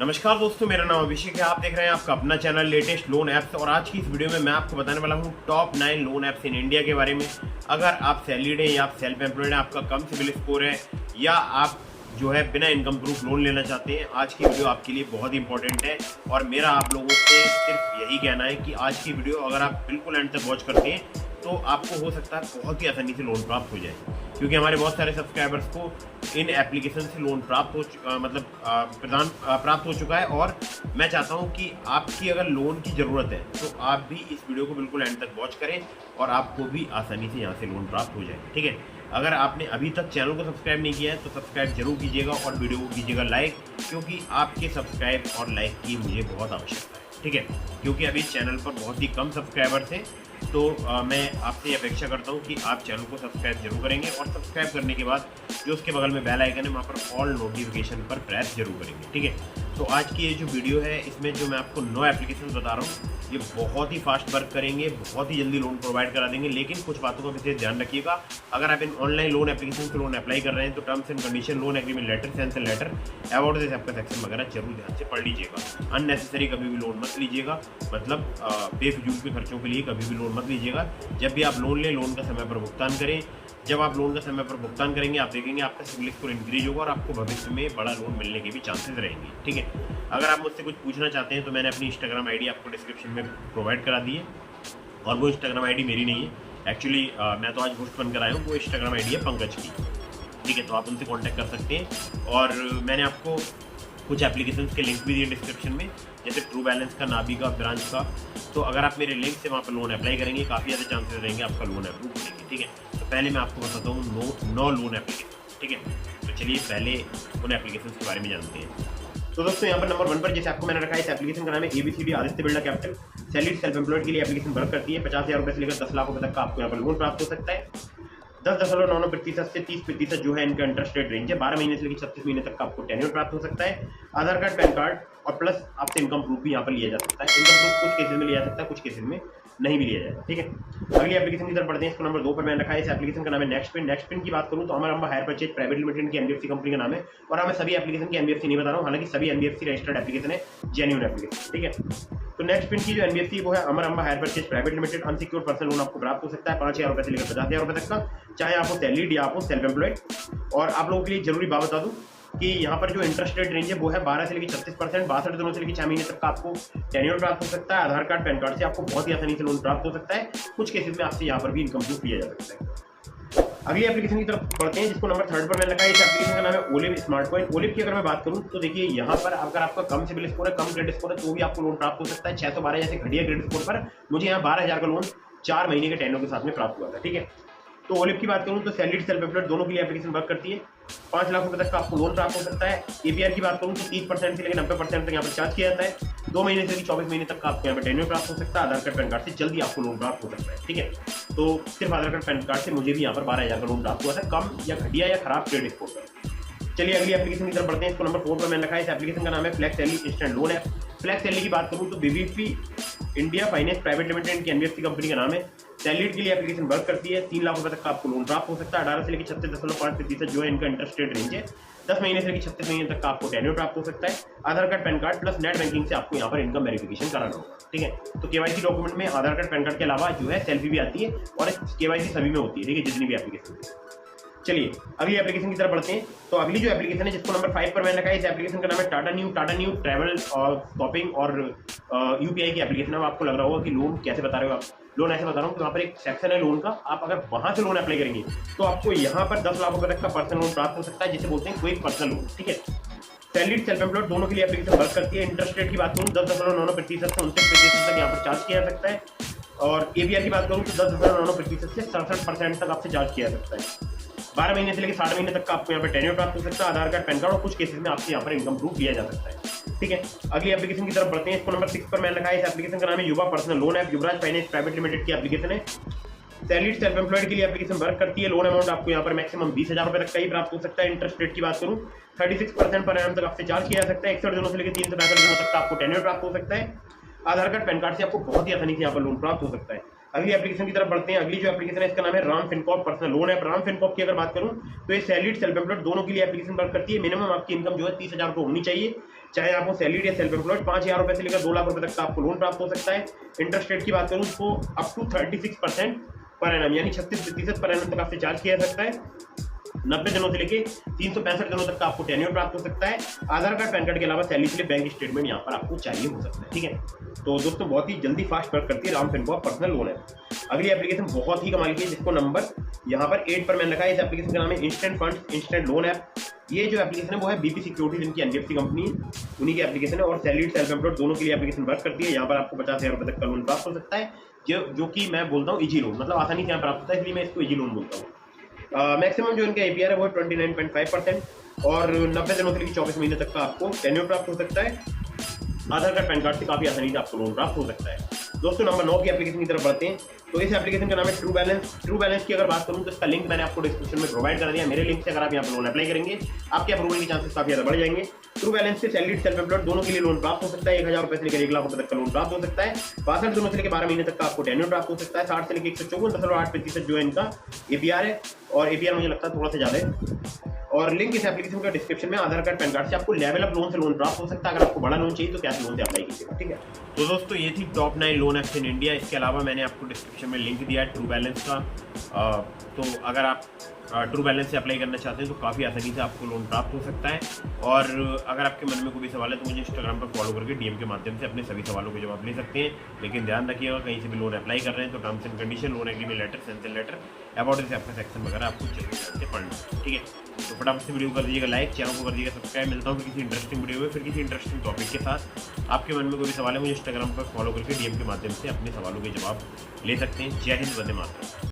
नमस्कार दोस्तों, मेरा नाम अभिषेक है। आप देख रहे हैं आपका अपना चैनल लेटेस्ट लोन ऐप्स। और आज की इस वीडियो में मैं आपको बताने वाला हूं top 9 loan apps in India के बारे में। अगर आप सैलरीड हैं या आप सेल्फ एम्प्लॉयड हैं, आपका कम सिबिल स्कोर है या आप जो है बिना इनकम प्रूफ लोन लेना चाहते हैं, आज की वीडियो आपके लिए बहुत ही इंपॉर्टेंट है। और मेरा आप लोगों से सिर्फ यही कहना है कि आज की वीडियो अगर आप बिल्कुल एंड तक वॉच करते हैं तो आपको हो सकता है बहुत ही आसानी से लोन प्राप्त हो जाए, क्योंकि हमारे बहुत सारे सब्सक्राइबर्स को इन एप्लीकेशन से लोन प्राप्त हो चुका है। और मैं चाहता हूं कि आपकी अगर लोन की ज़रूरत है तो आप भी इस वीडियो को बिल्कुल एंड तक वॉच करें और आपको भी आसानी से यहां से लोन प्राप्त हो जाए। ठीक है, अगर आपने अभी तक चैनल को सब्सक्राइब नहीं किया है तो सब्सक्राइब जरूर कीजिएगा और वीडियो को कीजिएगा लाइक, क्योंकि आपके सब्सक्राइब और लाइक की मुझे बहुत आवश्यकता है। ठीक है, क्योंकि अभी चैनल पर बहुत ही कम सब्सक्राइबर्स हैं, तो मैं आपसे अपेक्षा करता हूं कि आप चैनल को सब्सक्राइब जरूर करेंगे और सब्सक्राइब करने के बाद जो उसके बगल में बेल आइकन है वहाँ पर ऑल नोटिफिकेशन पर प्रेस जरूर करेंगे। ठीक है, तो आज की ये जो वीडियो है इसमें जो मैं आपको 9 एप्लीकेशन बता रहा हूँ, ये बहुत ही फास्ट वर्क करेंगे, बहुत ही जल्दी लोन प्रोवाइड करा देंगे। लेकिन कुछ बातों का विशेष ध्यान रखिएगा। अगर आप इन ऑनलाइन लोन एप्लीकेशन से लोन अप्लाई कर रहे हैं तो terms and condition, loan agreement letter, sanction letter, about this app का सेक्शन वगैरह जरूर ध्यान से पढ़ लीजिएगा। अननेसेसरी कभी भी लोन मत लीजिएगा, मतलब बेफिजूल के खर्चों के लिए कभी भी लोन मत लीजिएगा। जब भी आप लोन लें, लोन का समय पर भुगतान करें। जब आप लोन का समय पर भुगतान करेंगे, आप देखेंगे आपका सिबिल स्कोर इंक्रीज होगा और आपको भविष्य में बड़ा लोन मिलने के भी चांसेस रहेंगे। ठीक है, अगर आप मुझसे कुछ पूछना चाहते हैं तो मैंने अपनी इंस्टाग्राम आईडी आपको डिस्क्रिप्शन में प्रोवाइड करा दी है। और वो इंस्टाग्राम आईडी मेरी नहीं है, एक्चुअली मैं तो आज होस्ट बनकर आया हूँ। वो इंस्टाग्राम आईडी है पंकज की। ठीक है, तो आप उनसे कॉन्टैक्ट कर सकते हैं। और मैंने आपको कुछ एप्लीकेशंस के लिंक भी दिए डिस्क्रिप्शन में, जैसे ट्रू बैलेंस का, नाबी का, ब्रांच का। तो अगर आप मेरे लिंक से वहाँ पर लोन अप्लाई करेंगे, काफ़ी ज़्यादा चांसेस रहेंगे आपका लोन अप्रूव होने के। ठीक है, तो पहले मैं आपको बताता हूँ 9 लोन एप्लीकेशन। ठीक है, तो चलिए पहले उन एप्लीकेशन के बारे में जानते हैं। तो दोस्तों यहाँ पर नंबर 1 पर जैसे आपको मैंने रखा है, इस एप्लीकेशन का नाम है ABCD Aditya Birla capital. Salaried self employed के लिए एप्लीकेशन वर्क करती है। 50,000 रुपये से लेकर 10 लाख रुपये तक का आपको यहाँ पर लोन प्राप्त हो सकता है। 10.99% से 30% जो है इनका इंटरेस्ट रेट रेंज है। 12 महीने से लेकर 36 महीने तक का आपको टेन्योर प्राप्त हो सकता है। आधार कार्ड, पैन कार्ड और प्लस आपसे इनकम प्रूफ भी यहाँ पर लिया जा सकता है। इनकम प्रूफ कुछ केसेस में लिया जा सकता है, कुछ केसेस में नहीं भी लिया जाएगा। ठीक है, अगली एप्लीकेशन की तरफ बढ़ते हैं। इसको नंबर 2 पर मैंने रखा है। इस एप्लीकेशन का नाम है नेक्स्टपिन। नेक्स्टपिन की बात करूँ तो Amar Amba hire purchase private limited की NBFC कंपनी का नाम है। और मैं सभी एप्लीकेशन की NBFC नहीं बता रहा हूँ, हालांकि सभी NBFC रजिस्टर्ड एप्लीकेशन है, जेन्युइन एप्लीकेशन। ठीक है, तो नेक्स्टपिन की जो NBFC वो है Amar Amba hire purchase private limited. Unsecured personal loan आपको प्राप्त हो सकता है 5,000 रुपये से लेकर 50,000 रुपये तक का, चाहे आप हो सैलरीड या आप हो सेल्फ एम्प्लॉयड। और आप लोगों के लिए जरूरी बात बता दूं कि यहाँ पर जो इंटरेस्ट रेट रेंज है वो है 12 से लेकर 36%। 62 दिनों से लेकर 6 महीने तक का आपको टेन्योर प्राप्त हो सकता है। आधार कार्ड, पैन कार्ड से आपको बहुत ही आसानी से लोन प्राप्त हो सकता है। कुछ केसेस में आपसे यहाँ पर भी इनकम प्रूफ लिया जा सकता है। अगली एप्लीकेशन की तरफ बढ़ते हैं, जिसको नंबर 3 पर मैंने रखा है। इस एप्लीकेशन का नाम है ओलिव स्मार्ट कॉइन। ओलिव की अगर मैं बात करूं तो देखिए यहाँ पर अगर आपका कम सिबिल स्कोर है, कम क्रेडिट स्कोर है, तो भी आपको लोन प्राप्त हो सकता है। 612 जैसे घटिया क्रेडिट स्कोर पर मुझे यहाँ 12,000 का लोन 4 महीने के टेन्योर के साथ में प्राप्त हुआ था। ठीक है, तो ओलिव की बात करूं तो सैलरीड सेल्फ एम्प्लॉयड दोनों के लिए एप्लीकेशन वर्क करती है। 5 लाख रुपए तक का आपको लोन प्राप्त हो सकता है। APR की बात करूं तो 30% से लेकर 90% तक यहाँ पर चार्ज किया जाता है। 2 महीने से लेकर 24 महीने तक का आपको यहाँ पर टेन्योर प्राप्त हो सकता है। आधार कार्ड, पैन कार्ड से जल्दी आपको लोन प्राप्त हो सकता है। ठीक है, तो सिर्फ आधार कार्ड, पैन कार्ड से मुझे भी यहाँ पर 12,000 का लोन प्राप्त हुआ था, कम या घटिया या खराब क्रेडिट स्कोर पर। चलिए अगली एप्लीकेशन की तरफ बढ़ते हैं। इसको नंबर 4 पर मैंने रखा है। इस एप्लीकेशन का नाम है flex salary instant loan app. Flex salary की बात करूं तो BBP India finance private limited की NBFC कंपनी का नाम है। सैलरीड के लिए एप्लीकेशन वर्क करती है। 3 लाख रुपए तक का आपको लोन प्राप्त हो सकता है। 18 से लेकर 36.5% जो है इनका इंटरेस्ट रेट रेंज है। 10 महीने से लेकर 36 महीने तक का आपको टेन्योर प्राप्त हो सकता है। Aadhaar card, PAN card plus net banking से आपको यहाँ पर इनकम वेरिफिकेशन कराना होगा। ठीक है, तो KYC डॉक्यूमेंट में आधार कार्ड, पैन कार्ड के अलावा जो है सेल्फी भी आती है और KYC सभी में होती है। ठीक है, जितनी भी एप्लीकेशन। चलिए अगली एप्लीकेशन की तरफ बढ़ते हैं। तो अगली जो एप्लीकेशन है जिसको नंबर 5 पर मैंने रखा है, इस एप्लीकेशन का नाम है टाटा न्यू ट्रैवल और शॉपिंग और UPI की एप्लीकेशन है। आपको लग रहा होगा कि लोन कैसे बता रहे हो आप। लोन ऐसे बता रहा हूँ कि वहाँ पर एक सेक्शन है लोन का, आप अगर वहाँ से लोन अप्लाई करेंगे तो आपको यहाँ पर 10 लाख रुपये तक का पर्सनल लोन प्राप्त हो सकता है, जिसे बोलते हैं क्विक पर्सनल लोन। ठीक है, सैलरीड सेल्फ एम्प्लॉयड दोनों के लिए एप्लीकेशन वर्क करती है। इंटरेस्ट रेट की बात करूँ 10.99% से 29% तक यहाँ पर चार्ज किया जा सकता है। और APR की बात करूँ तो 10.99% से 67% तक आपसे चार्ज किया जा सकता है। 12 महीने से लेकर 60 महीने तक का आपको यहाँ पर टेन्योर प्राप्त हो सकता है। आधार कार्ड, पैन कार्ड और कुछ केसेस में आपसे यहाँ पर इनकम प्रूफ लिया जा सकता है। ठीक है, अगली एप्लीकेशन की तरफ बढ़ते हैं। इसको नंबर 6 पर मैंने रखा है। इस एप्लीकेशन का नाम है युवा पर्सनल लोन ऐप। युवराज फाइनेंस प्राइवेट लिमिटेड की एप्लीकेशन है। सैलरीड सेल्फ एम्प्लॉयड के लिए एप्लीकेशन वर्क करती है। लोन अमाउंट आपको यहाँ पर मैक्सिमम 20,000 रुपये तक का ही प्राप्त हो सकता है। इंटरेस्ट रेट की बात करूँ 36% पर एनम तक आपसे चार्ज किया जा सकता है। 61 दिनों से लेकर 365 दिनों तक का आपको टेन्योर प्राप्त हो सकता है। आधार कार्ड, पैन कार्ड से आपको बहुत ही आसानी से यहाँ पर लोन प्राप्त हो सकता है। अगली एप्लीकेशन की तरफ बढ़ते हैं। अगली जो एप्लीकेशन है इसका नाम है Ram Fincorp personal loan app. Ram Fincorp की अगर बात करूं तो ये सैलरीड सेल्फ एम्प्लॉयड दोनों के लिए एप्लीकेशन वर्क करती है। मिनिमम आपकी इनकम जो है 30,000 रुपये होनी चाहिए, चाहे आपको सैलरीड या सेल्फ एम्प्लॉयड। 5,000 रुपये से लेकर 2 लाख रुपए तक का आपको लोन प्राप्त हो सकता है। इंटरेस्ट रेट की बात करूं तो अप टू 36% पर एनम, यानी 36% पर एनम तक आपसे चार्ज किया जा सकता है। 90 दिनों से लेके 365 दिनों तक का आपको टेन्योर प्राप्त हो सकता है। आधार कार्ड, पैन कार्ड के अलावा सैलरी के लिए बैंक स्टेटमेंट यहाँ पर आपको चाहिए हो सकता है, ठीक है। तो दोस्तों बहुत ही जल्दी फास्ट वर्क करती है राम फिनकॉर्प पर्सनल लोन है। अगली एप्लीकेशन बहुत ही कमाल की है जिसको नंबर यहाँ पर 8 पर मैंने रखा है। इस एप्लीकेशन का नाम है instant funds instant loan app. ये जो एप्लीकेशन है वो है बीपी सिक्योरिटीज, इनकी एनबीएफसी कंपनी है, उन्हीं की एप्लीकेशन है। और सैलरीड सेल्फ एम्प्लॉयड दोनों के लिए एप्लीकेशन वर्क करती है। यहाँ पर आपको 50,000 रुपये तक का लोन प्राप्त हो सकता है, जो कि मैं बोलता हूँ इजी लोन, मतलब आसानी से यहाँ प्राप्त होता है, इसलिए मैं इसको इजी लोन बोलता हूँ। मैक्सिमम जो इनका एपीआर है वो 29.5% और 90 दिनों से लेकर 24 महीने तक का आपको टेन्योर प्राप्त हो सकता है। आधार कार्ड, पैन कार्ड से काफी आसानी से आपको लोन प्राप्त हो सकता है। दोस्तों नंबर 9 की एप्लीकेशन की तरफ बढ़ते हैं। तो इस एप्लीकेशन का नाम है ट्रू बैलेंस। ट्रू बैलेंस की अगर बात करूं तो इसका लिंक मैंने आपको डिस्क्रिप्शन में प्रोवाइड कर दिया। मेरे लिंक से अगर आप यहाँ पर लोन अप्लाई करेंगे आपके अप्रूवल के चांसेस काफी ज्यादा बढ़ जाएंगे। ट्रू बैलेंस से सैलरीड सेल्फ एम्प्लॉयड दोनों के लिए लोन प्राप्त हो सकता है। 1,000 रुपये से लेकर 1 लाख रुपए तक का लोन प्राप्त हो सकता है। 62 दिनों से लेकर 12 महीने तक का आपको टेन्योर प्राप्त हो सकता है। 60 से लेकर 154.8% जो है इनका एपीआर है, और एपीआर मुझे लगता है थोड़ा सा ज्यादा है। और लिंक इस एप्लीकेशन का डिस्क्रिप्शन में। आधार कार्ड, पैन कार्ड से आपको लेवल अप लोन से लोन प्राप्त हो सकता है। अगर आपको बड़ा लोन चाहिए तो कैश लोन से अप्लाई कीजिएगा, ठीक है। तो दोस्तों ये थी top 9 loan apps in India. इसके अलावा मैंने आपको डिस्क्रिप्शन में लिंक दिया है ट्रू बैलेंस का। तो अगर आप ट्रू बैलेंस से अप्लाई करना चाहते हैं तो काफ़ी आसानी से आपको लोन प्राप्त हो सकता है। और अगर आपके मन में कोई भी सवाल है तो मुझे इंस्टाग्राम पर फॉलो करके डीएम के माध्यम से अपने सभी सवालों के जवाब ले सकते हैं। लेकिन ध्यान रखिएगा कहीं से भी लोन अप्लाई कर रहे हैं तो terms and condition, loan agreement letter, sanction letter, about this आपका सेक्शन वगैरह आपको जरूर से पढ़ना है, ठीक है। तो फटाफट से वीडियो कर दीजिएगा लाइक, चैनल को कर दीजिएगा सब्सक्राइब। मिलता हूँ फिर किसी इंटरेस्टिंग वीडियो में, फिर किसी इंटरेस्टिंग टॉपिक के साथ। आपके मन में कोई भी सवाल है मुझे इंस्टाग्राम पर फॉलो करके डीएम के माध्यम से अपने सवालों के जवाब ले सकते हैं। जय हिंद, वंदे मातरम।